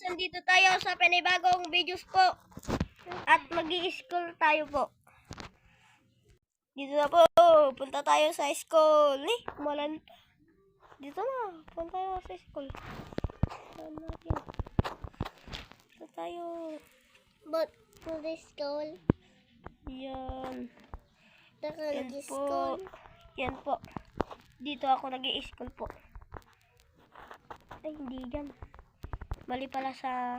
nandito tayo sa panibagong videos po. At mag-i-school tayo po. Dito na po. Punta tayo sa school. Malan pa. Dito na. Punta tayo sa school. Saan natin? Punta tayo. But for the school? Yan. Yan Po. Yan po. Dito ako nag-i-school po. Ay, hindi yan. Mali pala sa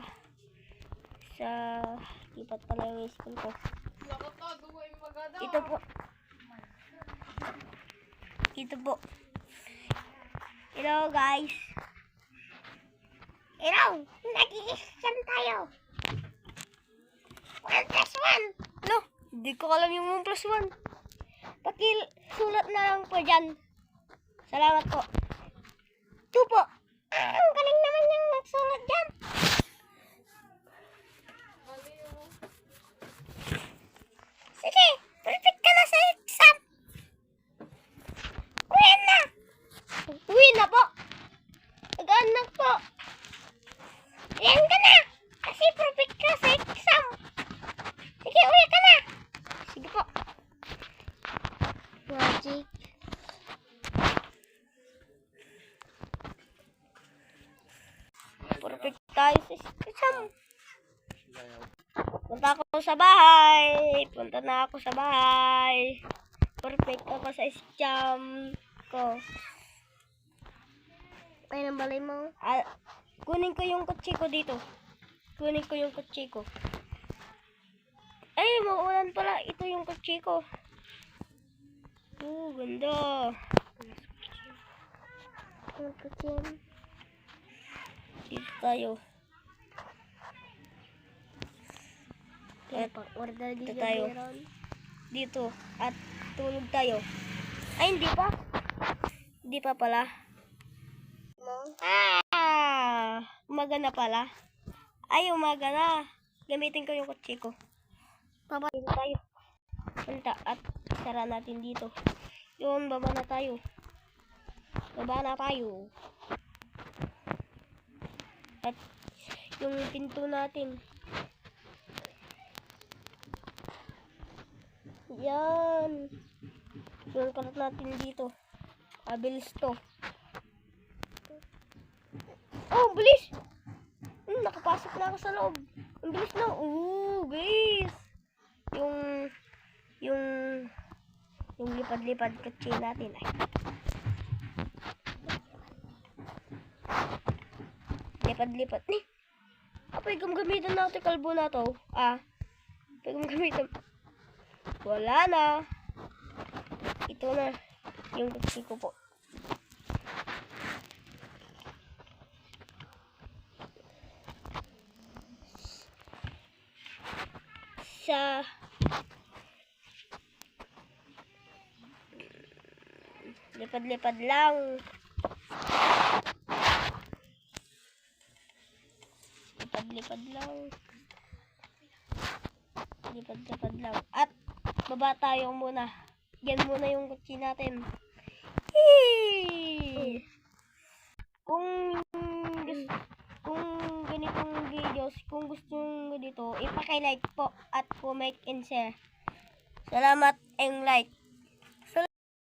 lipat pala yung school ko. Ito po. Ito po. Hello guys. Hello! Nag-i-exam tayo. 1+1. No, hindi ko alam yung 1+1. Pakisulat na lang po dyan. Salamat po. 2 po. Ang galing naman yung nagsulat dyan. Sige, perfect ka na sa exam. Uwi na. Uwi na po. Nag-anak po. Yan ka na. Kasi perfect ka sa exam. Sige, uwi ka na. Sige po. Magic. Perfect tayo sa exam. Punta ako sa bahay. Punta na ako sa bahay. Perfect ako sa exam ko. Ay, nang balay mo. Kunin ko yung kotse ko dito. Kunin ko yung kotse ko. Ay, maulan pala. Ito yung kotse ko. Ganda. Dito tayo. Dito tayo. Dito. At tulog tayo. Ay, hindi pa. Hindi pa pala. Umaga na pala. Ay, umaga na. Gamitin ko yung kotse ko. Papayin tayo. Punta at sara natin dito. Yun, baba na tayo. Baba na tayo. At yung pinto natin. Yan. Yung kalat natin dito. Bilis to. Oh, bilis! Nakapasok na ako sa loob. Ang bilis na. Guys! Yung lipad-lipad kotse natin. Lipad-lipad. Apay gamitan natin kalbo na to. Apay gamitan. Wala na. Ito na. Yung kotse ko po. Lipad-lipad lang. Lipad-lipad lang. Lipad-lipad lang. At baba tayo muna. Yan muna yung kotse natin. Kung ganitong videos, kung gusto nyo dito, ipaki-like po at comment and share. Salamat and like.